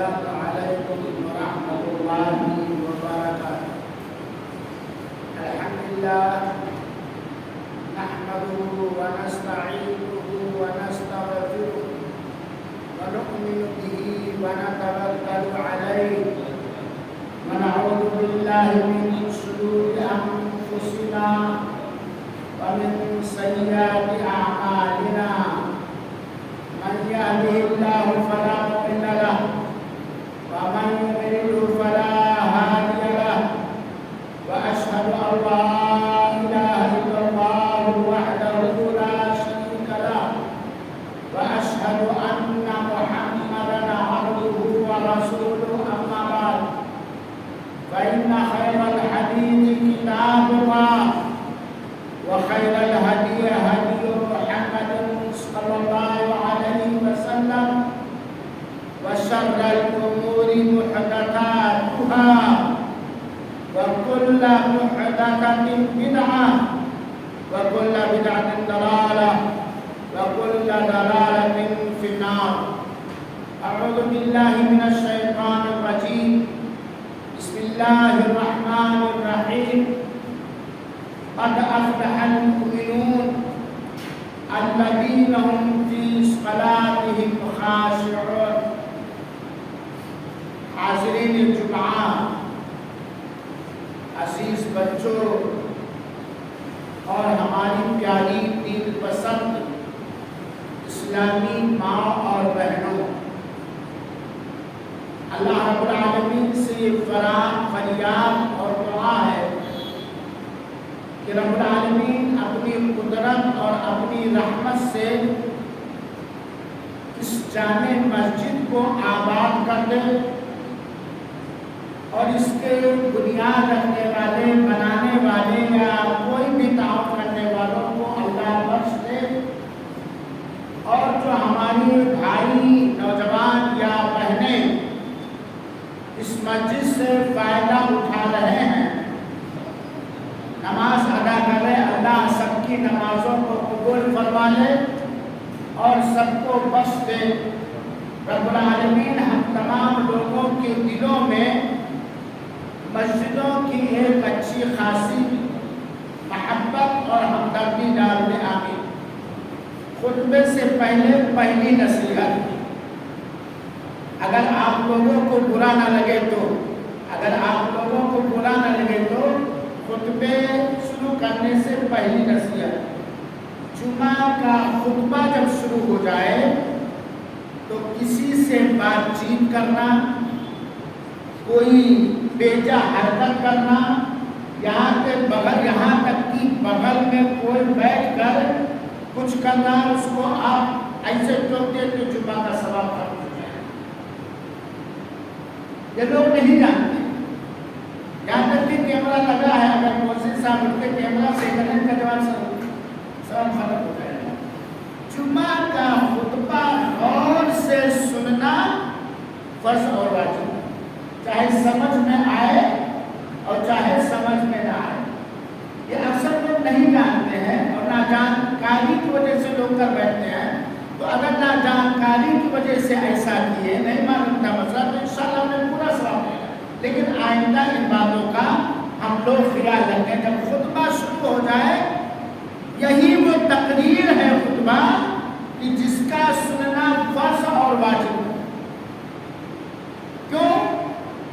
السلام عليكم ورحمة الله وبركاته. الحمد لله نحمده ونستعينه ونستغفره ونؤمن به ونتوكل عليه ونعوذ بالله من شرور أنفسنا ومن سيئات أعمالنا. من يهده الله فلا مضل له ومن يضلل فلا هادي له. وأشهد أن لا إله إلا الله وحده لا شريك له وأشهد أن محمدا عبده ورسوله. أما بعد فإن خير الحديث كتاب الله وخير الهدي هدي محمد صلى الله عليه وسلم وشر الأمور محدثاتها وكل محدثة بدعة وكل بدعة ضلالة وكل ضلالة في النار. أعوذ بالله من الشيطان الرجيم. بسم الله الرحمن الرحيم. قد أفلح المؤمنون الذين هم في صلاتهم خاشعون. حاضرین جمعہ، عزیز بچوں اور ہماری پیاری دین پسند اسلامی ماں اور بہنوں، اللہ رب العالمین سے فریاد اور دعا ہے کہ رب العالمین اپنی قدرت اور اپنی رحمت سے اس جامع مسجد کو آباد کر دے اور اس کے بنیاد رکھنے والے، بنانے والے یا کوئی بھی تعاون کرنے والوں کو اللہ بخش دے، اور جو ہماری بھائی نوجوان یا بہنیں اس مسجد سے فائدہ اٹھا رہے ہیں، نماز ادا کر رہے، اللہ سب کی نمازوں کو قبول فرما لے اور سب کو بخش دے. رب العالمین ہم تمام لوگوں کے دلوں میں مسجدوں کی ایک اچھی خاصی محبت اور ہمدردی ڈال دے. آمین. خطبے سے پہلے پہلی نصیحت، اگر آپ لوگوں کو برا نہ لگے تو خطبے شروع کرنے سے پہلی نصیحت، جمعہ کا خطبہ جب شروع ہو جائے تو کسی سے بات چیت کرنا، کوئی بیجا حرکت کرنا، یہاں تک کہ بغل میں کوئی بیٹھ کر کچھ کرنا، اس کو آپ ایسے ٹوکتے تو جمعہ کا ثواب ختم ہو جائے. یہ لوگ نہیں جانتے. یہاں تک کہ کیمرہ لگا ہے، اگر مؤذن صاحب اٹھ کے کیمرہ سے کریں کا جواب سب ختم ہو جائے گا. جمعہ کا خطبہ غور سے سننا فرض اور واجب، چاہے سمجھ میں آئے اور چاہے سمجھ میں نہ آئے. یہ اکثر لوگ نہیں جانتے ہیں اور ناجانکاری کی وجہ سے لوگ کر بیٹھتے ہیں. تو اگر ناجانکاری کی وجہ سے ایسا کیے، نہیں معلوم تھا مسئلہ، تو انشاءاللہ انہیں پورا ثواب ملے گا. لیکن آئندہ ان باتوں کا ہم لوگ خیال رکھیں. جب خطبہ شروع ہو جائے، یہی وہ تقریر ہے خطبہ کہ جس کا سننا فرض اور واجب ہے. کیوں؟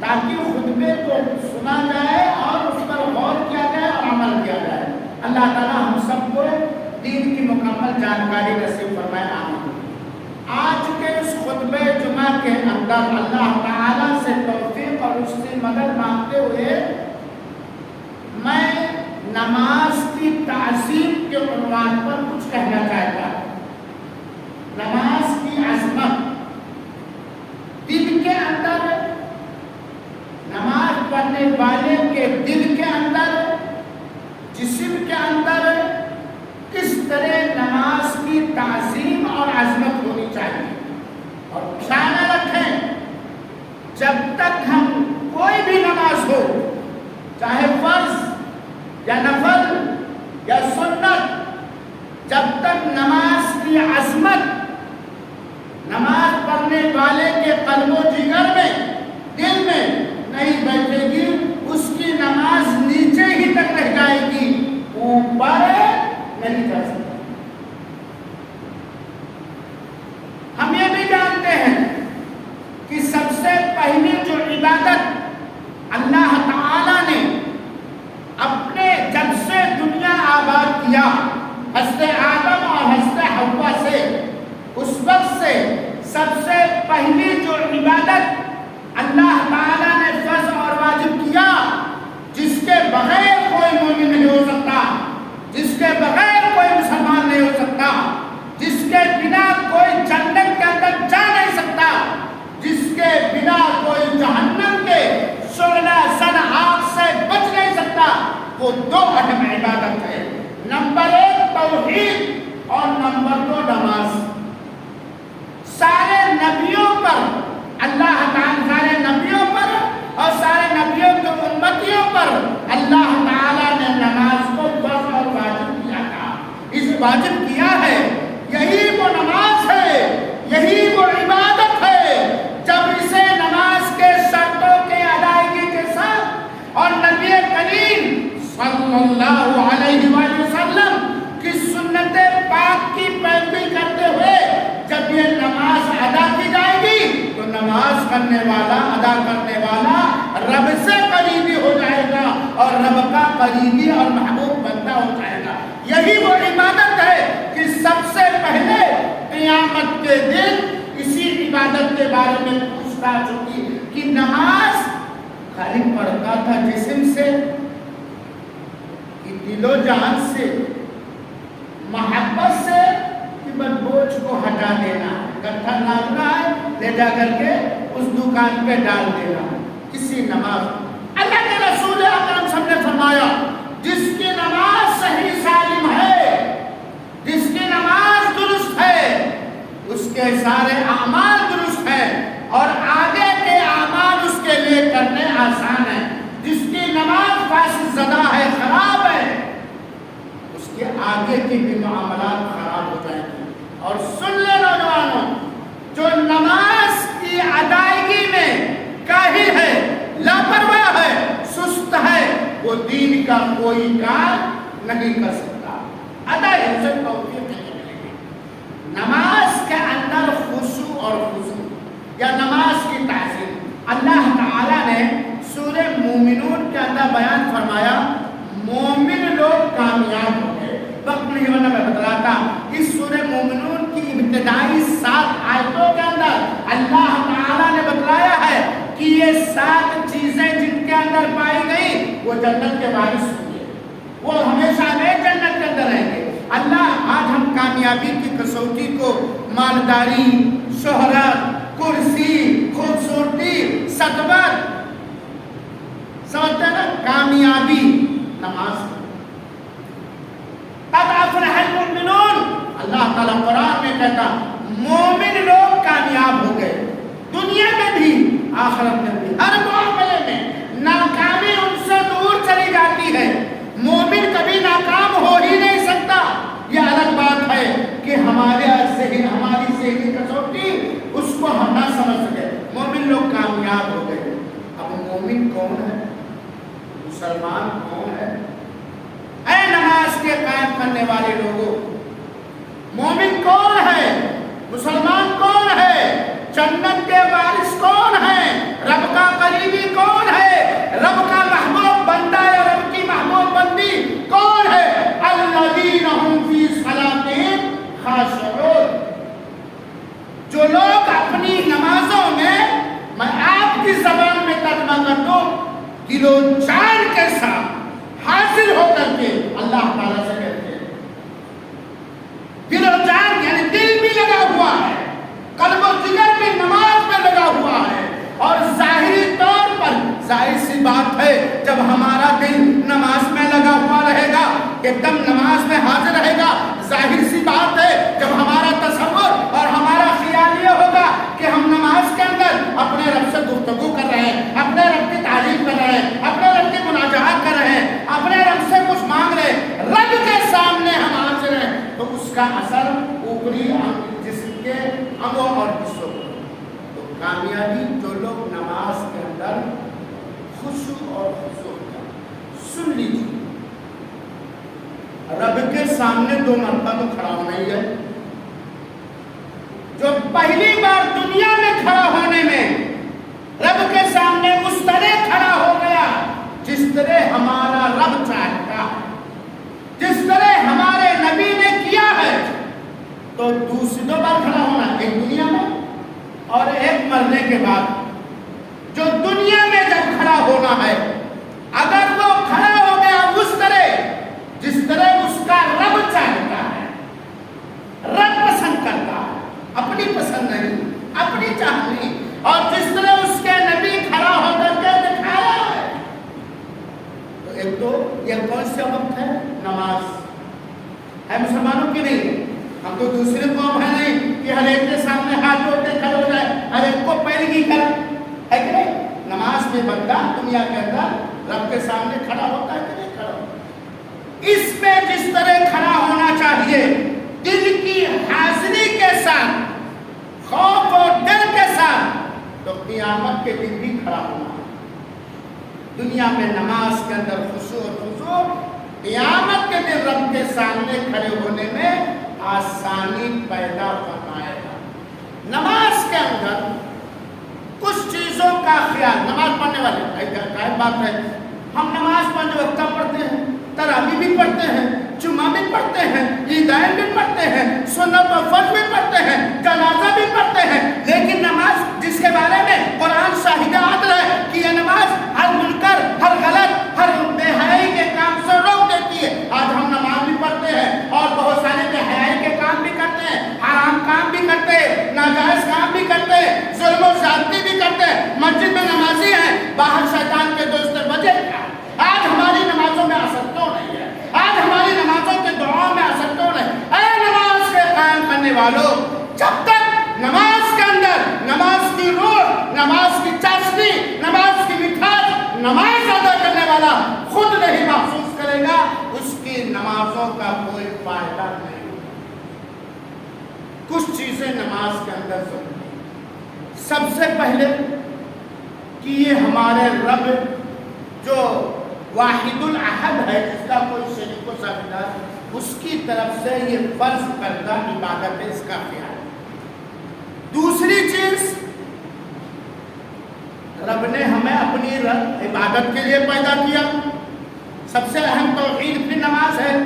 تاکہ خطبے کو سنا جائے اور اس پر غور کیا جائے اور عمل کیا جائے. اللہ تعالیٰ ہم سب کو دین کی مکمل جانکاری نصیب فرمائے. آمین. آج کے اس خطبہ جمعہ کے اندر اللہ تعالیٰ سے توفیق اور اس سے مدد مانگتے ہوئے میں نماز کی تعظیم کے عنوان پر کچھ کہنا چاہتا ہوں. نماز کی عظمت، دل کے اندر، نماز پڑھنے والے کے دل کے اندر، جسم کے اندر کس طرح نماز کی تعظیم اور عظمت ہونی چاہیے. اور خیال رکھیں، جب تک ہم کوئی بھی نماز ہو، چاہے فرض یا نفل یا سنت، جب تک نماز کی عظمت، نماز پڑھنے والے کے قلب و جگر جگر میں، دل میں نہیں بیٹھے گی، اس کی نماز نیچے ہی تک رہ جائے گی، اوپر نہیں جا سکتی۔ ہم یہ بھی جانتے ہیں کہ سب سے پہلی جو عبادت اللہ تعالی نے اپنے جب سے دنیا آباد کیا، حضرت آدم اور حضرت حوا سے، اس وقت سے سب سے پہلی جو عبادت اللہ تعالی نے فرض اور واجب کیا، جس کے بغیر کوئی مومن نہیں ہو سکتا، جس کے بغیر کوئی مسلمان نہیں ہو سکتا، جس کے بنا کوئی جنت کے اندر جا نہیں سکتا، جس کے بنا کوئی جہنم کے شعلہ زن آگ سے بچ نہیں سکتا، وہ دو اہم عبادت ہے۔ نمبر 1 توحید اور نمبر 2 نماز۔ سارے نبیوں پر اللہ تعالیٰ، سارے نبیوں پر اور سارے نبیوں کے امتیوں پر اللہ تعالیٰ نے نماز کو فرض اور واجب کیا تھا، اس واجب کیا ہے۔ یہی وہ نماز ہے، یہی وہ عبادت ہے جب اسے نماز کے شرطوں کے ادائیگی کے ساتھ اور نبی کریم صلی اللہ علیہ وآلہ وسلم کی سنت پاک کی پیروی کرتے ہوئے جب یہ نماز ادا کی جائے گی تو نماز کرنے والا، ادا کرنے والا رب سے قریبی ہو جائے گا اور رب کا قریبی اور محبوب بندہ ہو جائے گا۔ یہی وہ عبادت ہے کہ سب سے پہلے قیامت کے دن اسی عبادت کے بارے میں پوچھ تاچھ ہوگی کہ نماز خالی پڑھتا تھا جسم سے کہ دل و جان سے، محبت سے کہ بس بوجھ کو ہٹا دینا، گٹھا لانا ہے لے جا کر کے اس دکان پہ ڈال دینا، اسی نماز۔ اللہ کے رسول اکرم صلی اللہ علیہ وسلم نے فرمایا جس کی نماز صحیح سالم ہے، جس کی نماز درست ہے، اس کے سارے اعمال درست ہیں اور آگے کے اعمال اس کے لیے کرنے آسان ہیں۔ جس کی نماز فاسد زدہ ہے، خراب ہے، اس کے آگے کی بھی معاملات خراب ہو جائیں گے۔ اور سن لے نوجوانوں، جو نماز کی ادائیگی میں کاہل ہے، لاپرواہ ہے، سست ہے، وہ دین کا کوئی کام نہیں کر سکتا۔ ادائیگی سے توفیق نہیں ملے گی۔ نماز کے اندر خشوع اور خضوع یا نماز کی تعظیم اللہ تعالیٰ نے سورہ مومنون کے اندر بیان فرمایا، مومن لوگ کامیاب ہوں گے۔ وقت نہیں ہونا میں بتلاتا، اس سورہ مومنون کی ابتدائی 7 آیتوں کے اندر اللہ تعالیٰ نے بتلایا ہے کہ یہ 7 چیزیں جن کے اندر پائی گئی وہ جنت کے وارث ہوں گے، وہ ہمیشہ میں جنت کے اندر رہیں گے۔ اللہ آج ہم کامیابی کی کسوٹی کو مالداری، شہرت، کرسی، خوبصورتی، سطوت سمجھتے ہیں نا، کامیابی نماز۔ قد افلح المؤمنون، اللہ تعالیٰ قرآن میں کہتا مومن لوگ کامیاب ہو گئے، دنیا میں بھی آخرت میں بھی، ہر معاملے میں۔ ناکامی ان سے دور چلی جاتی ہے، مومن کبھی ناکام ہو ہی نہیں سکتا۔ یہ الگ بات ہے کہ ہماری ذہنی کسوٹی اس کو ہم نہ سمجھ سکے۔ مومن لوگ کامیاب ہو گئے۔ اب مومن کون ہے؟ مسلمان کون ہے؟ اے نماز کے قائم کرنے والے لوگوں، مومن کون ہے؟ مسلمان کون ہے؟ جنت کے وارث کون ہے؟ رب کا قریبی کون ہے؟ رب کا محبوب بندہ یا رب کی محبوب بندی کون ہے؟ الذین هم فی صلاتہم خاشعون، جو لوگ اپنی نمازوں میں آپ کی زبان میں ترجمہ کر دو، دل و جان کے ساتھ حاضر ہو کر کے اللہ تعالیٰ سے کہتے ہیں۔ دل و جان یعنی دل بھی لگا ہوا ہے، قلب و جگر بھی نماز میں لگا ہوا ہے، اور ظاہری طور پر ظاہر سی بات ہے جب ہمارا دل نماز میں لگا ہوا رہے گا، ایک دم نماز میں حاضر رہے گا، ظاہر سی بات ہے جب ہمارا تصور اور ہمارا خیال یہ ہوگا کہ ہم نماز کے اندر اپنے رب سے گفتگو کر رہے ہیں، اپنے رب کی تعریف کر رہے ہیں، اپنے رب کی مناجات کر رہے ہیں، اپنے رب سے کچھ مانگ رہے ہیں، رب کے سامنے ہم حاضر ہیں، تو اس کا اثر اوپری جسم کے انگوں اور حصوں کو، تو کامیابی جو لوگ نماز کے اندر خشوع اور خضوع کرتے۔ سن لیجیے، رب کے سامنے 2 مرتبہ تو کھڑا ہونا ہی ہے۔ جو پہلی بار دنیا میں کھڑا ہونے میں رب کے سامنے اس طرح کھڑا ہو گیا جس طرح ہمارا رب چاہتا ہے، جس طرح ہمارے نبی نے کیا ہے، تو دوسری 2 بار کھڑا ہونا، ایک دنیا میں اور ایک مرنے کے بعد۔ جو دنیا میں جب کھڑا ہونا ہے، اگر وہ کھڑا ہو گیا اس طرح جس طرح اس کا رب چاہتا ہے، رب پسند کرتا ہے، اپنی پسند نہیں، اپنی چاہت نہیں، اور جس طرح اس کے نبی کھڑا ہو کر کے دکھایا ہے، تو ایک تو یہ کون سا وقت ہے؟ نماز ہے مسلمانوں کی نہیں۔ ہم تو دوسرے قوم ہے نہیں کہ ہر ایک کے سامنے ہاتھ جوڑتے کھڑے ہو جائے، ہر ایک کو پیروی کر، ہے کہ نہیں؟ نماز میں بندہ دنیا کے اندر رب کے سامنے کھڑا ہوتا ہے کہ نہیں کھڑا ہوتا؟ اس میں جس طرح کھڑا ہونا چاہیے، دل کی حاضری کے ساتھ، خوف اور ڈر کے ساتھ، تو قیامت کے دن بھی کھڑا ہونا ہے۔ دنیا میں نماز کے اندر خشوع اور خضوع، قیامت کے دن رب کے سامنے کھڑے ہونے میں آسانی پیدا فرمائے گا۔ نماز کے اندر کچھ چیزوں کا خیال، نماز پڑھنے والے کیا بات ہے، ہم نماز پڑھنے وقت پڑھتے ہیں، تراویح بھی پڑھتے ہیں، جمعہ بھی پڑھتے ہیں، عیدین بھی پڑھتے ہیں، سنت و فرض بھی پڑھتے ہیں، جنازہ بھی پڑھتے ہیں، لیکن نماز جس کے بارے میں قرآن شاہد عدل ہے کہ یہ نماز ہر منکر، ہر غلط، ہر بے حیائی کے کام سے روک دیتی ہے۔ آج ہم نماز بھی پڑھتے ہیں اور بہت سارے بے حیائی کے کام بھی کرتے ہیں، حرام کام بھی کرتے ہیں، ناجائز کام بھی کرتے ہیں، ظلم و زیادتی بھی کرتے ہیں۔ مسجد میں نمازی ہیں، باہر شیطان کے دوست بجے کیا؟ آج ہماری نمازوں میں اثر کیوں نہیں ہے؟ آج ہماری نمازوں کے دعاؤں میں اثر کیوں نہیں؟ اے نماز کے قائم کرنے والوں، جب تک نماز کے اندر نماز کی روح، نماز کی چاشنی، نماز کی مٹھاس، نماز ادا کرنے والا خود نہیں محسوس کرے گا، اس کی نمازوں کا کوئی فائدہ نہیں ہوگا۔ کچھ چیزیں نماز کے اندر ضروری ہیں۔ سب سے پہلے کہ یہ ہمارے رب جو واحد الاحد ہے، جس کا کوئی شریک و ساجدار، اس کی طرف سے یہ فرض کردہ عبادت ہے، اس کا خیال۔ دوسری چیز، رب نے ہمیں اپنی عبادت کے لیے پیدا کیا۔ سب سے اہم توحید بھی نماز ہے۔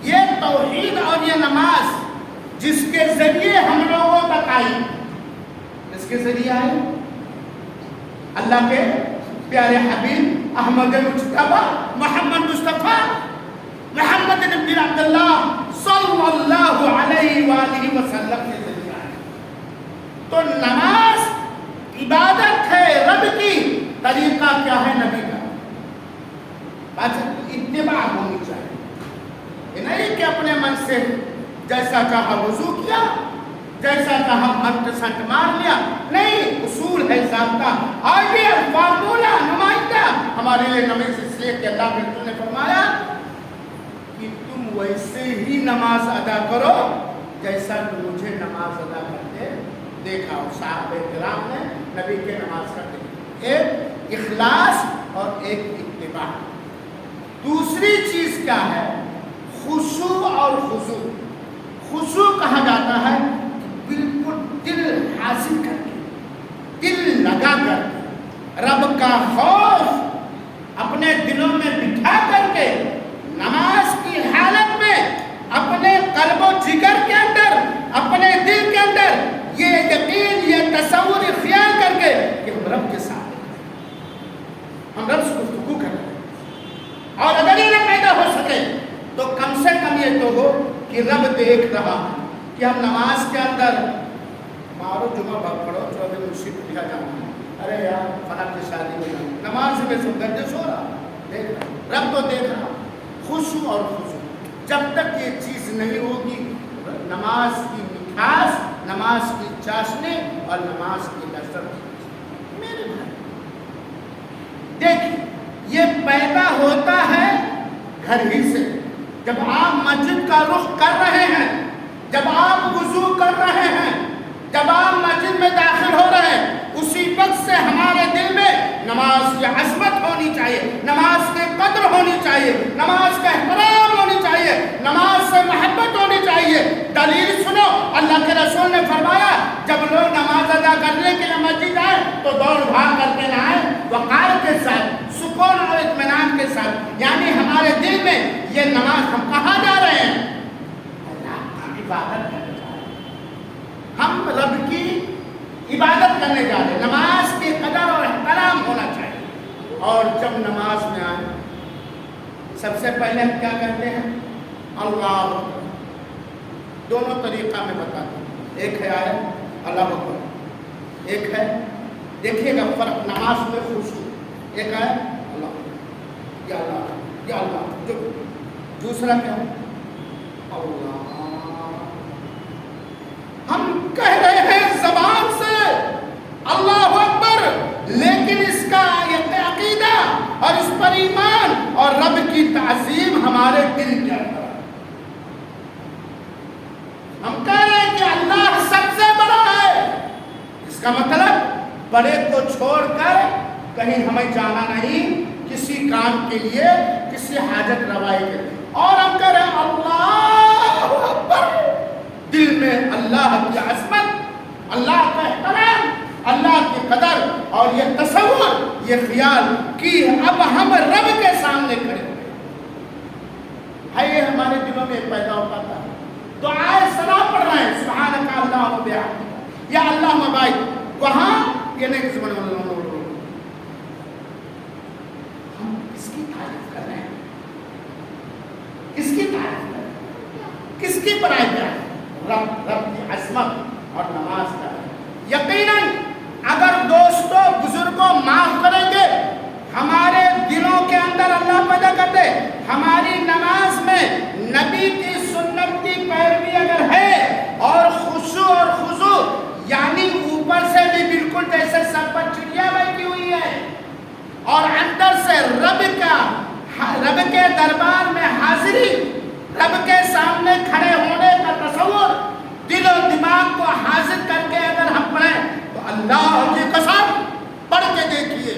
یہ توحید اور یہ نماز جس کے ذریعے ہم لوگوں تک آئی، اس کے ذریعے آئی اللہ کے پیارے حبیب احمد مجتبی محمد مصطفیٰ محمد بن عبداللہ صلی اللہ علیہ وآلہ وسلم کے ذریعے آئے۔ تو نماز عبادت ہے رب کی، طریقہ کیا ہے؟ نبی کا، بس اتباع ہونی چاہیے۔ یہ نہیں کہ اپنے من سے جیسا چاہا وضو کیا، جیسا چاہا ہٹ سٹ مار لیا، نہیں، اصول ہے، ضابطہ، آئیڈیل، فارمولہ، نمائندہ ہمارے لیے نماز، اس لیے کہ اللہ نے فرمایا کہ تم ویسے ہی نماز ادا کرو جیسا کہ مجھے نماز ادا کرتے دیکھا۔ صحابہ کرام نے نبی کے نماز کرتے، ایک اخلاص اور ایک اتباع۔ دوسری چیز کیا ہے؟ خشوع اور خضوع۔ خشوع کہا جاتا ہے بالکل دل حاضر کر کے، دل لگا کر کے، رب کا خوف اپنے دلوں میں بٹھا کر کے، نماز کی حالت میں اپنے قلب و جگر کے اندر، اپنے دل کے اندر یہ یقین، یہ تصور، خیال کر کے کہ ہم رب کے ساتھ ہیں، ہم رب سے گفتگو کر رہے ہیں۔ اور اگر یہ نہ پیدا ہو سکے تو کم سے کم یہ تو ہو کہ رب دیکھ رہا ہے کہ ہم نماز کے اندر مارو جمعہ بھاگ پڑھو، چودہ مرشد لکھا جانا ہے، ارے یار فلاں کی شادی میں جانا، نماز میں سب گردش ہو رہا، دیکھ رہا، رب تو دیکھ رہا۔ خشوع اور خضوع، جب تک یہ چیز نہیں ہوگی، نماز کی مٹھاس، نماز کی چاشنی اور نماز کی لذت، میرے بھائی دیکھیں، یہ پیدا ہوتا ہے گھر ہی سے۔ جب آپ مسجد کا رخ کر رہے ہیں، جب آپ وضو کر رہے ہیں، جب آپ مسجد میں داخل ہو رہے ہیں اسی وقت سے ہمارے دل میں نماز کی عظمت ہونی چاہیے، نماز کی قدر ہونی چاہیے، نماز کا احترام ہونی چاہیے، نماز سے محبت ہونی چاہیے۔ دلیل سنو، اللہ کے رسول نے فرمایا جب لوگ نماز ادا کرنے کے لیے مسجد آئے تو دوڑ بھاگ کر کے نہ آئے، وقار کے ساتھ، سکون اور اطمینان کے ساتھ، یعنی ہمارے دل میں یہ نماز ہم کہاں جا رہے ہیں؟ اللہ کی عبادت کرنے جا رہے ہیں، ہم رب کی عبادت کرنے جا رہے ہیں۔ نماز کی قدر اور احترام ہونا چاہیے۔ اور جب نماز میں آئے سب سے پہلے ہم کیا کرتے ہیں؟ اللہ اکبر۔ دونوں طریقہ میں بتاتا ہوں، ایک ہے آیت اللہ اکبر، ایک ہے دیکھیے گا فرق نماز میں خشوع، ایک ہے اللہ یا اللہ یا اللہ، جو دوسرا کیا ہے اللہ۔ ہم کہہ رہے ہیں زبان سے اللہ اکبر، لیکن اس کا یہ عقیدہ اور اس پر ایمان اور رب کی تعظیم ہمارے دل کے اندر ہے۔ ہم کہہ رہے ہیں کہ اللہ سب سے بڑا ہے، اس کا مطلب بڑے کو چھوڑ کر کہیں ہمیں جانا نہیں، کسی کام کے لیے، کسی حاجت روائی کے لیے۔ اور ہم کہہ رہے ہیں اللہ اکبر، دل میں اللہ کی عظمت، اللہ کا احترام، اللہ کی قدر اور یہ تصور، یہ خیال کہ اب ہم رب کے سامنے کھڑے ہوئے ہیں، یہ ہمارے دلوں میں پیدا ہوتا تھا۔ دعائے ثنا پڑھ رہے ہیں سبحانک اللہم وبحمدک یا اللہ مبارک، وہاں یہ نہیں کہ ہم کس کی تعریف کر رہے ہیں؟ کس کی تعریف کر رہے ہیں؟ کس کی بڑائی کر رہے ہیں؟ رب کی عظمت اور نماز کا۔ یقیناً اگر دوستوں بزرگوں معاف کریں گے، ہمارے دلوں کے اندر اللہ پیدا کر دے، ہماری نماز میں نبی کی سنت کی پیروی اگر ہے اور خشوع اور خضوع، یعنی اوپر سے بھی بالکل جیسے سر پر چڑیا بیٹھی ہوئی ہے اور اندر سے رب کے دربار میں حاضری، رب کے سامنے کھڑے ہونے کا تصور، دل و دماغ کو حاضر کر کے اگر ہم پڑھیں تو اللہ کی قسم پڑھ کے دیکھیے،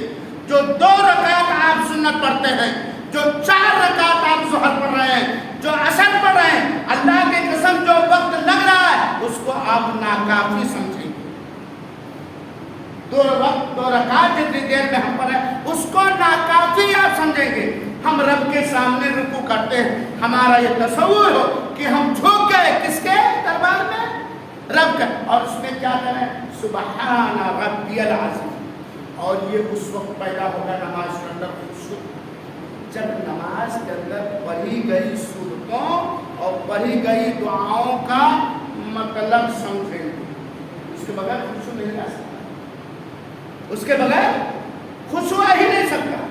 جو 2 رکعت آپ سنت پڑھتے ہیں، جو 4 رکعت آپ ظہر پڑھ رہے ہیں، جو عصر پڑھ رہے ہیں، اللہ کی قسم جو وقت لگ رہا ہے اس کو آپ ناکافی سمجھیں گے۔ 2 رکعت جتنی دیر میں ہم پڑھیں اس کو ناکافی آپ سمجھیں گے۔ ہم رب کے سامنے رکوع کرتے ہیں، ہمارا یہ تصور ہو کہ ہم جھک گئے کس کے دربار میں؟ رب کا، اور اس میں کیا کریں؟ سبحان ربی العظیم۔ اور یہ اس وقت پیدا ہوگا نماز کے اندر خشوع، جب نماز کے اندر پڑھی گئی صورتوں اور پڑھی گئی دعاؤں کا مطلب سمجھیں گے۔ اس کے بغیر خشوع نہیں آ سکتا، اس کے بغیر خشوع آ ہی نہیں سکتا۔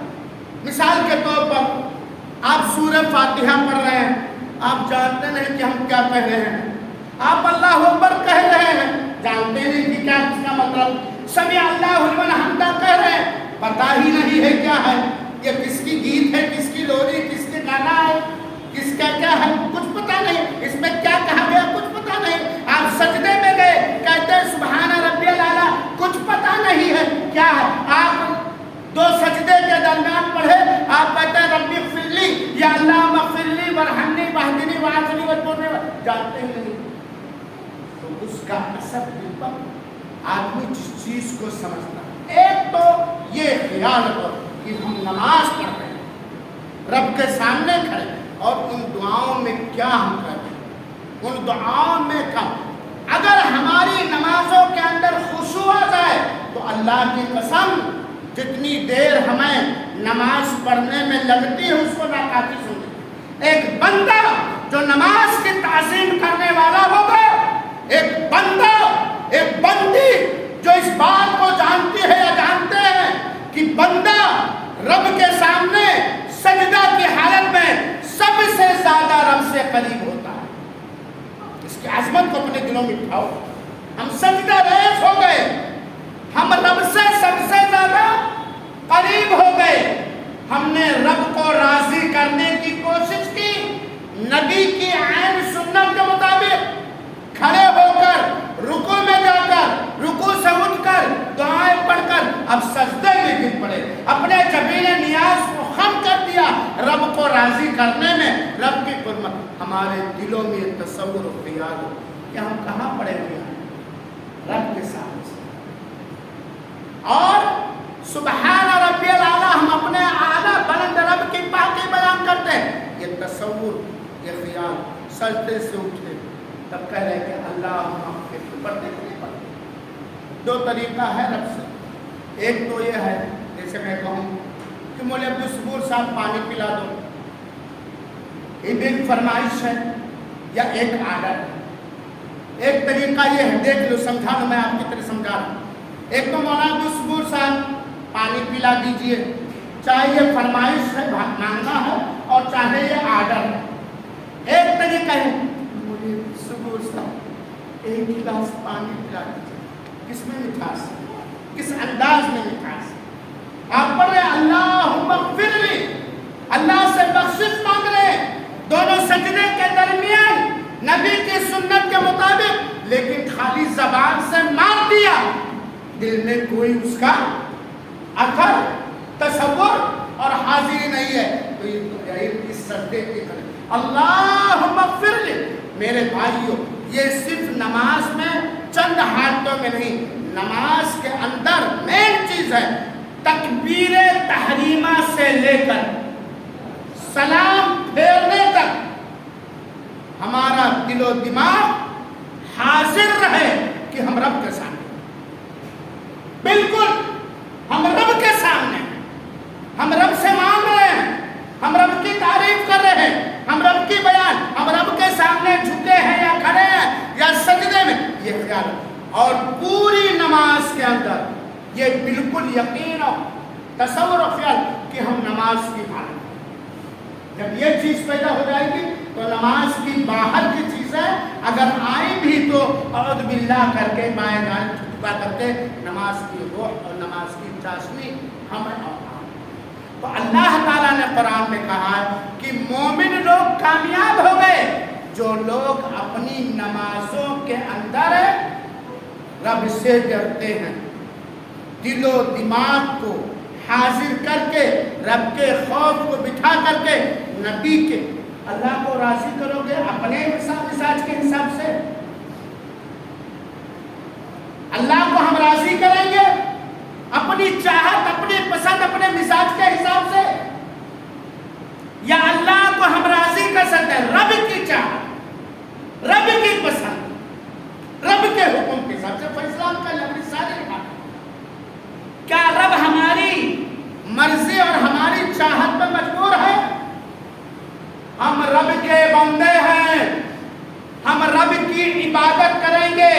مثال کے طور پر آپ سورہ فاتحہ پڑھ رہے ہیں، آپ جانتے نہیں کہ ہم کیا کہہ رہے ہیں، آپ اللہ اکبر کہہ رہے ہیں، جانتے نہیں کہ کیا اس کا مطلب، سمع اللہ لمن حمدہ کہہ رہے ہیں، پتہ ہی نہیں ہے کیا ہے، یہ کس کی گیت ہے، کس کی لوری، کس کے گانا ہے، کس کا کیا ہے، کچھ پتہ نہیں، اس میں کیا کہا گیا کچھ پتہ نہیں۔ آپ سجدے میں گئے، کہتے ہیں سبحان ربی الاعلیٰ، کچھ پتہ نہیں ہے کیا ہے۔ آپ 2 سجدے کے درمیان پڑھے، آپ کہتے ہیں ربی اغفر لی یا اللہ اغفر لی وارحمنی واہدنی وعافنی واجبرنی، جانتے ہی نہیں۔ تو اس کا اثر دل پر آدمی جس چیز کو سمجھتا ہے، ایک تو یہ خیال ہو کہ ہم نماز پڑھ رہے ہیں، رب کے سامنے کھڑے، اور ان دعاؤں میں کیا ہم کرتے ہیں، ان دعاؤں میں کیا، اگر ہماری نمازوں کے اندر خشوع آ جائے تو اللہ کی قسم جتنی دیر ہمیں نماز پڑھنے میں لگتی ہے اس کو ناکافی سمجھیں۔ ایک بندہ جو نماز کی تعظیم کرنے والا ہوگا، ایک بندہ، ایک بندی جو اس بات کو جانتی ہے یا جانتے ہیں کہ بندہ رب کے سامنے سجدہ کی حالت میں سب سے زیادہ رب سے قریب ہوتا ہے، اس کی عظمت کو اپنے دلوں میں اٹھاؤ۔ ہم سجدہ ریز ہو گئے، ہم رب سے سب سے زیادہ قریب ہو گئے، ہم نے رب کو راضی کرنے کی کوشش کی، نبی کی عین سنت کے مطابق کھڑے ہو کر رکوع میں جا کر اپنے جبین نیاز کو خم کر دیا رب کو راضی کرنے میں، رب کی قربت، ہمارے دلوں میں یہ تصور و خیال ہو کہ ہم کہاں پڑے ہوئے ہیں رب کے سامنے سے، اور سبحان ربی الاعلیٰ ہم اپنے اعلیٰ بلند رب کی پاکی بیان کرتے ہیں، یہ تصور، یہ خیال، سجدے سے اٹھے تب کہہ رہے کہ اللہ پڑھتے نہیں پڑھتے۔ دو طریقہ ہے رب سے، ایک تو یہ ہے جیسے میں کہوں کہ مولوی عبدالصبور صاحب پانی پلا دو، یہ ایک فرمائش ہے یا ایک آرڈر ہے۔ ایک طریقہ یہ ہے، دیکھ لو، سمجھا لو، میں آپ کی طرح سمجھا رہا ہوں۔ ایک تو مولانا عبدالصبور صاحب پانی پلا دیجئے، چاہے یہ فرمائش ہے، مانگنا ہے، اور چاہے یہ آرڈر ہے۔ ایک طریقہ ہے مولوی عبدالصبور صاحب ایک گلاس پانی پلا دیجئے، کس میں مٹھاس ہے، کس انداز میں مٹھاس ہے؟ آپ پڑھ رہے ہیں اللہم اغفر لی، اللہ سے بخشش مانگ رہے ہیں دونوں سجدے کے درمیان نبی کی سنت کے مطابق، لیکن خالی زبان سے مار دیا، دل میں کوئی اس کا اثر، تصور اور حاضری نہیں ہے، تو یہ اس سجدے کی اللہم اغفر لی۔ میرے بھائیو، یہ صرف نماز میں چند حالتوں میں نہیں، نماز کے اندر مین چیز ہے تکبیر تحریمہ سے لے کر سلام پھیرنے تک ہمارا دل و دماغ حاضر رہے کہ ہم رب کے سامنے، بالکل ہم رب کے سامنے، ہم رب سے مانگ رہے ہیں، ہم رب کی تعریف کر رہے ہیں، ہم رب کی بیان، ہم رب کے سامنے جھکے ہیں یا کھڑے ہیں یا سجدے میں، یہ خیال ہے۔ اور پوری نماز کے اندر یہ بالکل یقین اور تصور و خیال کہ ہم نماز کی حالت، جب یہ چیز پیدا ہو جائے گی تو نماز کی باہر کی چیزیں اگر آئیں بھی تو اعوذ باللہ کر کے بائیں دائیں چھٹکا کر کے نماز کی روح اور نماز کی چاشنی ہمیں آتا۔ تو اللہ تعالیٰ نے قرآن میں کہا ہے کہ مومن لوگ کامیاب ہو گئے جو لوگ اپنی نمازوں کے اندر رب سے ڈرتے ہیں، دل و دماغ کو حاضر کر کے، رب کے خوف کو بٹھا کر کے، نبی کے، اللہ کو راضی کرو گے اپنے مزاج کے حساب سے، اللہ کو ہم راضی کریں گے اپنی چاہت، اپنی پسند، اپنے مزاج کے حساب سے، یا اللہ کو ہم راضی کر سکتے ہیں رب کی چاہت، رب کی پسند، رب کے حکم کے حساب سے فیصلہ کر اپنی ساری بات۔ کیا رب ہماری مرضی اور ہماری چاہت پر مجبور ہے؟ ہم رب کے بندے ہیں، ہم رب کی عبادت کریں گے،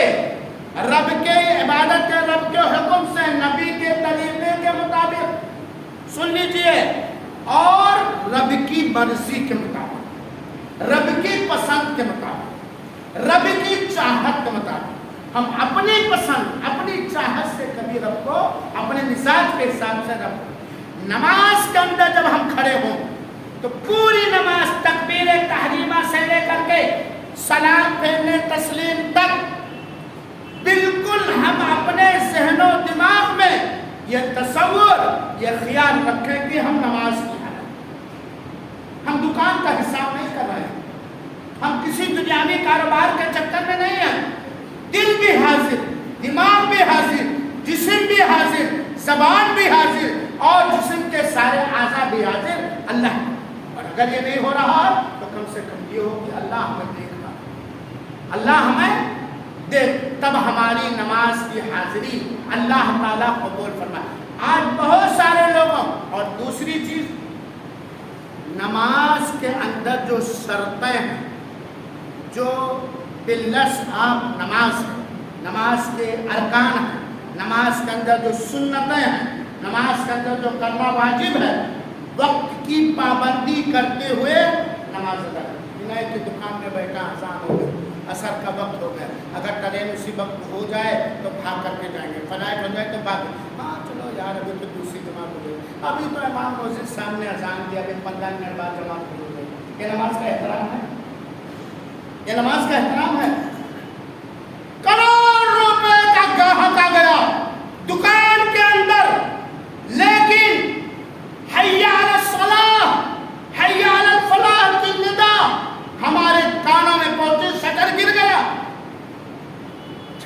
رب کے عبادت کے، رب کے حکم سے، نبی کے طریقے کے مطابق، سن لیجئے، اور رب کی مرضی کے مطابق، رب کی پسند کے مطابق، رب کی چاہت کے مطابق۔ ہم اپنی پسند، اپنی چاہت سے کبھی رب کو اپنے مزاج کے حساب سے رب کو، نماز کے اندر جب ہم کھڑے ہوں تو پوری نماز تکبیر تحریمہ سے لے کر کے سلام پھیرنے تسلیم تک بالکل ہم اپنے ذہن و دماغ میں یہ تصور، یہ خیال رکھیں کہ ہم نماز کی حالت، ہم دکان کا حساب نہیں کر رہے ہیں، ہم کسی دنیاوی کاروبار کے چکر میں نہیں ہیں، دل بھی حاضر، دماغ بھی حاضر، جسم بھی حاضر، زبان بھی حاضر، اور جسم کے سارے اعضاء بھی حاضر اللہ۔ اور اگر یہ نہیں ہو رہا تو کم سے کم یہ ہو کہ اللہ ہمیں دیکھ رہا، اللہ ہمیں دیکھ، تب ہماری نماز کی حاضری اللہ تعالیٰ قبول فرمائے۔ آج بہت سارے لوگوں، اور دوسری چیز، نماز کے اندر جو شرطیں ہیں، جو پلرس آف نماز ہے، نماز کے ارکان ہیں، نماز کے اندر جو سنتیں ہیں، نماز کے اندر جو کرنا واجب ہے، وقت کی پابندی کرتے ہوئے نماز ادا کریں۔ انہیں کی دکان میں بیٹھا اذان ہو گئی، عصر کا وقت ہو گیا، اگر ٹرین اسی وقت ہو جائے تو بھاگ کر کے جائیں گے، فلائٹ ہو جائے تو بھاگ، ہاں چلو یار ابھی تو دوسری جماعت ہو گئی، ابھی تو امام مسجد سامنے اذان دیا، ابھی 15 منٹ بعد جماعت ہو گئی۔ یہ نماز کا احترام ہے؟ یہ نماز کا احترام ہے؟ کروڑ روپے کا گاہک آ گیا دکان کے اندر، لیکن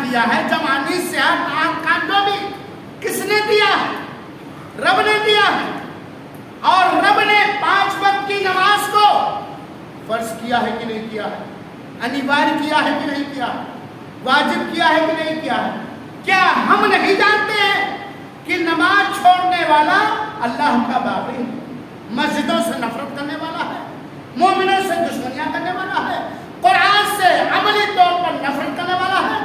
کیا ہے جوانی صحت آنکھ کان جو بھی کس نے دیا ہے؟ رب نے دیا ہے. اور رب نے 5 وقت کی نماز کو فرض کیا ہے کہ نہیں کیا ہے؟ انیوار کیا ہے کہ نہیں کیا ہے؟ واجب کیا ہے کہ نہیں کیا ہے؟ کیا ہم نہیں جانتے ہیں کہ نماز چھوڑنے والا اللہ کا باغی ہے، مسجدوں سے نفرت کرنے والا ہے، مومنوں سے دشمنیاں کرنے والا ہے، قرآن سے عملی طور پر نفرت کرنے والا ہے،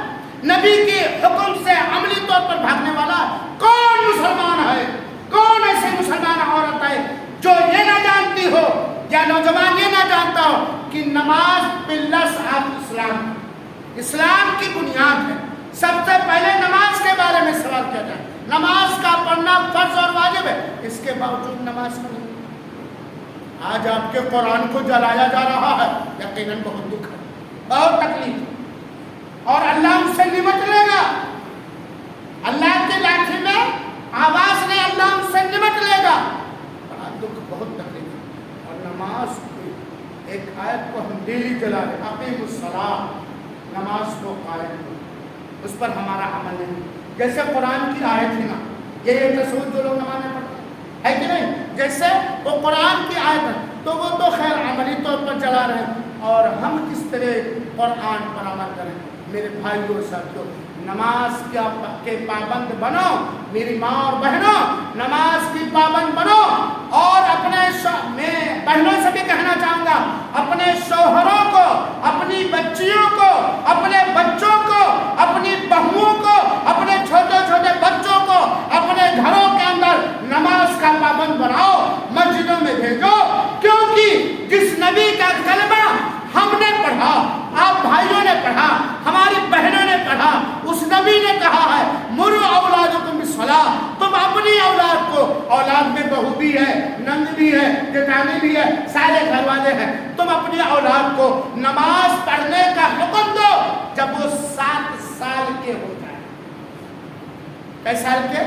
نبی کے حکم سے عملی طور پر بھاگنے والا ہے؟ کون مسلمان ہے، کون ایسے مسلمان عورت ہے جو یہ نہ جانتی ہو یا نوجوان یہ نہ جانتا ہو کہ نماز پلس آف اسلام، اسلام کی بنیاد ہے. سب سے پہلے نماز کے بارے میں سوال کیا جائے. نماز کا پڑھنا فرض اور واجب ہے، اس کے باوجود نماز کو نہیں. آج آپ کے قرآن کو جلایا جا رہا ہے، یقیناً بہت دکھ ہے، بہت تکلیف ہے، اور اللہ اس سے نمٹ لے گا. اللہ کے لاٹھی میں آواز نہیں، اللہ اس سے نمٹ لے گا. بڑا دکھ، بہت تکلیف ہے. اور نماز کی ایک آیت کو ہم ڈیلی جلا رہے، اقیم الصلاۃ، نماز کو قائم کرو. اس پر ہمارا عمل نہیں. جیسے قرآن کی آیت ہے نا، یہ تصور جو لوگ نمازیں پڑھتے ہیں کہ نہیں، جیسے وہ قرآن کی آیت ہے تو وہ تو خیر عملی طور پر چلا رہے ہیں، اور ہم کس طرح قرآن پر عمل کریں. میرے بھائیوں ساتھیوں، نماز کے پابند بنو. میری ماں اور بہنوں، نماز کی پابند بنو. اور اپنے میں بہنوں سے بھی کہنا چاہوں گا، اپنے شوہروں کو، اپنی بچیوں کو، اپنے بچوں کو، اپنی بہوؤں کو، اپنے چھوٹے چھوٹے بچوں کو اپنے گھروں کے اندر نماز کا پابند بناؤ، مسجدوں میں بھیجو. کیونکہ جس نبی کا کلمہ ہم نے پڑھا، آپ بھائیوں نے پڑھا، ہماری بہنوں نے پڑھا، اس نبی نے کہا ہے مروا اولادکم بالصلاۃ. تم اپنی اولاد کو، اولاد میں بہو بھی ہے، نند بھی ہے، جیٹھانی بھی ہے، سارے گھر والے ہیں، تم اپنی اولاد کو نماز پڑھنے کا حکم دو جب وہ 7 سال کے ہو جائے. کئی سال کے؟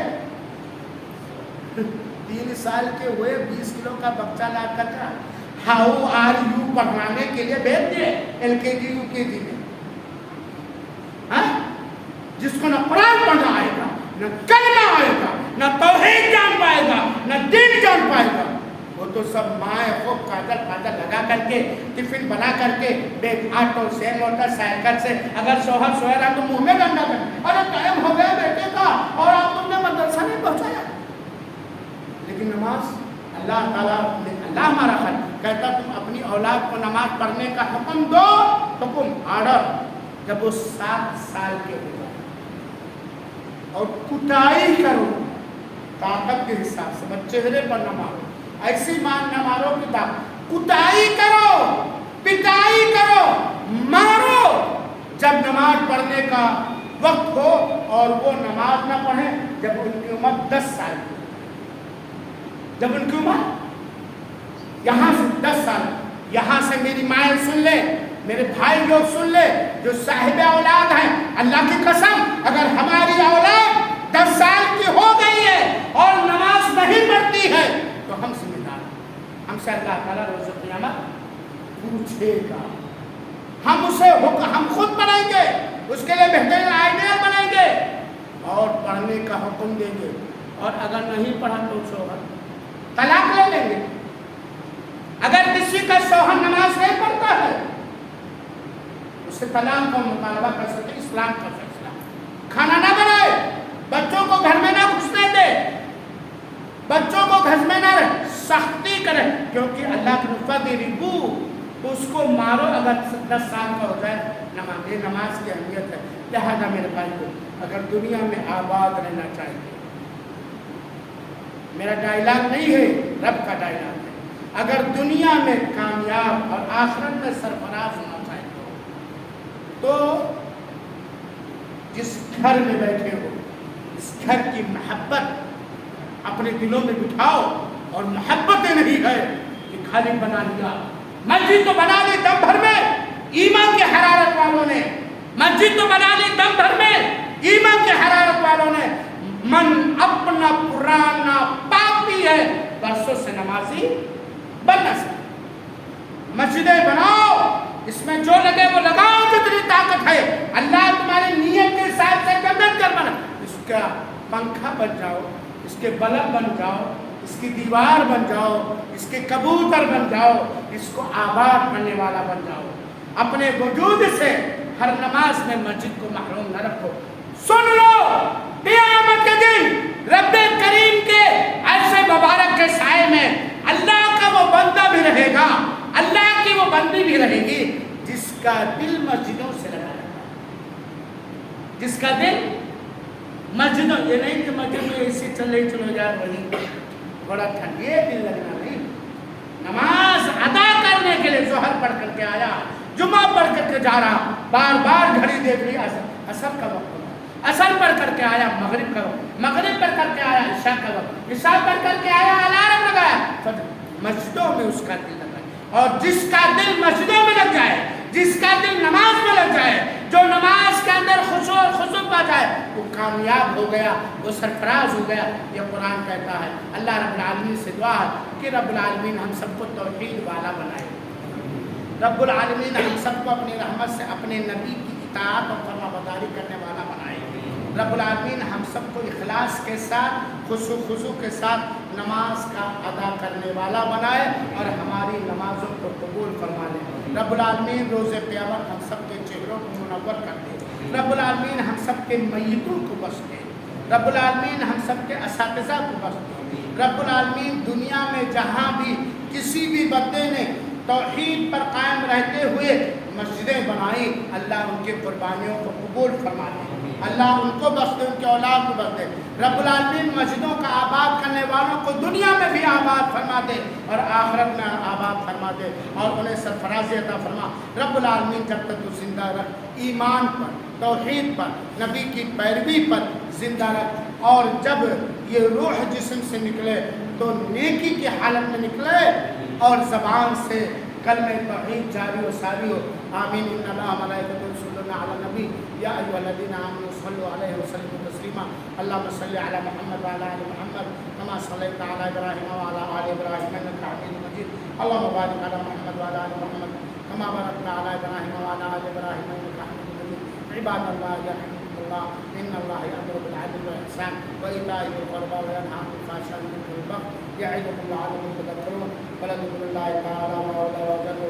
3 سال کے ہوئے 20 کلو کا بچہ لا کر ہاؤ آر یو پڑھانے کے لیے بھیج دیے LKG UKG میں. جس کو نہ قرآن پڑھنا آئے گا، نہ کلمہ آئے گا، نہ توحید جان پائے گا، نہ دین جان پائے گا، وہ تو سب مائیں خوب کاجل پاجل لگا کر کے، ٹفن بنا کر کے، بیگ آٹو سے، موٹر سائیکل سے، اگر شوہر سوئے رہا تو منہ میں ڈنڈا کر، ارے ٹائم ہو گیا بیٹے کا اور آپ تم نے مدرسہ نہیں پہنچایا. لیکن نماز اللہ تعالیٰ نے، اللہ ہمارا خالق کہتا تم اپنی اولاد کو نماز پڑھنے کا حکم دو. حکم، آرڈر، جب وہ 7 سال کے ہو جائے. اور کٹائی کرو طاقت کے حساب سے، بس چہرے پر نہ مارو، ایسی مان نہ مارو کہ کٹائی کرو، پٹائی کرو، مارو جب نماز پڑھنے کا وقت ہو. اور وہ نماز نہ پڑھیں جب ان کی عمر 10 سال کی، جب ان کی عمر یہاں سے 10 سال. یہاں سے میری مائیں سن لے، میرے بھائی لوگ سن لے جو صاحب اولاد ہیں، اللہ کی قسم اگر ہماری اولاد 10 سال کی ہو گئی ہے اور نماز نہیں پڑھتی ہے تو ہم ذمہ دار ہیں. ہم سے اللہ تعالیٰ روز قیامت پوچھے گا. ہم اسے ہم خود بنائیں گے، اس کے لیے بہترین آئیڈیا بنائیں گے اور پڑھنے کا حکم دیں گے. اور اگر نہیں پڑھا تو شوہر طلاق لے لیں گے. اگر کسی کا شوہر نماز نہیں پڑھتا ہے اسے طلاق کا مطالبہ کر سکتے. اسلام کا فیصلہ. کھانا نہ بنائے، بچوں کو گھر میں نہ گھسنے دے، بچوں کو گھر میں نہ رہے، سختی کرے، کیونکہ اللہ کی نفرت ربو، اس کو مارو اگر 10 سال کا ہو جائے. نماز کی اہمیت ہے. لہذا میرے بھائی کو اگر دنیا میں آباد رہنا چاہیے، میرا ڈائلاگ نہیں ہے، رب کا ڈائلاگ ہے، اگر دنیا میں کامیاب اور آخرت میں سرفراز ہونا چاہیے تو جس گھر میں بیٹھے ہو اس گھر کی محبت اپنے دلوں میں بٹھاؤ. اور محبت نہیں ہے کہ خالی بنا لیا. مسجد تو بنا لی دم بھر میں ایمان کے حرارت والوں نے، مسجد تو بنا لی دم بھر میں ایمان کے حرارت والوں نے. من اپنا پرانا پاپی ہے، برسوں سے نمازی بن نہ سکتا. مسجدیں بناؤ، اس میں جو لگے وہ لگاؤ جتنی طاقت ہے. اللہ تمہاری نیت کے ساتھ کا پنکھا بن جاؤ، اس کے بلب بن جاؤ، اس کی دیوار بن جاؤ، اس کے کبوتر بن جاؤ، اس کو آباد کرنے والا بن جاؤ. اپنے وجود سے ہر نماز میں مسجد کو محروم نہ رکھو. سن لو قیامت کے دن رب کریم کے ایسے مبارک کے سائے میں اللہ کا وہ بندہ بھی رہے گا، اللہ کی وہ بندی بھی رہے گی جس کا دل مسجدوں سے لگا رہا ہے. جس کا دل مسجدوں، یہ نہیں کہ مسجد میں اسی چلے چلو جائے وہی بڑا ٹھنڈ، یہ دل لگنا نہیں. نماز ادا کرنے کے لیے ظہر پڑھ کر کے آیا، جمعہ پڑھ کر کے جا رہا، بار بار گھڑی دیکھ لی، اثر کا وقت ہوگا، اثر پڑھ کر کے آیا مغرب کا وقت، مغرب پڑھ کر کے آیا عشاء کا وقت، عشاء پڑھ کر کے آیا الارم لگایا فجر. مسجدوں میں اس کا دل لگا. اور جس کا دل مسجدوں میں لگ جائے، جس کا دل نماز میں لگ جائے، جو نماز کے اندر خشوع اور خضوع پا جائے، وہ کامیاب ہو گیا، وہ سرفراز ہو گیا. یہ قرآن کہتا ہے. اللہ رب العالمین سے دعا ہے کہ رب العالمین ہم سب کو توحید والا بنائے. رب العالمین ہم سب کو اپنی رحمت سے اپنے نبی کی اطاعت اور فرمانبرداری کرنے والا بنائے. رب العالمین ہم سب کو اخلاص کے ساتھ، خضوع کے ساتھ نماز کا ادا کرنے والا بنائے اور ہماری نمازوں کو قبول فرما لے. رب العالمین روز قیامت ہم سب کے چہروں کو منور کر دے. رب العالمین ہم سب کے میتوں کو بخش دے. رب العالمین ہم سب کے اساتذہ کو بخش دے. رب العالمین دنیا میں جہاں بھی کسی بھی بندے نے توحید پر قائم رہتے ہوئے مسجدیں بنائی، اللہ ان کی قربانیوں کو قبول فرما دے. اللہ ان کو بخش دے، ان کے اولاد کو بخش دے. رب العالمین مسجدوں کا آباد کرنے والوں کو دنیا میں بھی آباد فرما دے اور آخرت میں آباد فرما دے اور انہیں سرفرازی عطا فرما. رب العالمین جب تک تو زندہ رکھ، ایمان پر، توحید پر، نبی کی پیروی پر زندہ رکھ. اور جب یہ روح جسم سے نکلے تو نیکی کی حالت میں نکلے اور زبان سے کلمہ توحید جاری و ساری ہو. آمین. ان اللہ ملائکۃ یصلون علی النبی یا ایھا الذین آمنوا صلوا علیہ وسلموا تسلیما. اللهم صل علی محمد وعلی آل محمد کما صلیت علی ابراہیم وعلی آل ابراہیم انک حمید مجید. اللهم بارک علی محمد وعلی آل محمد کما بارکت علی ابراہیم وعلی آل ابراہیم انک حمید مجید. عباد اللہ یرحمکم اللہ ان اللہ یأمر بالعدل والإحسان وإیتاء ذی القربى وینہی عن الفحشاء والمنکر والبغی یعظکم لعلکم تذکرون. ولذکر اللہ تعالی أعظم وأجل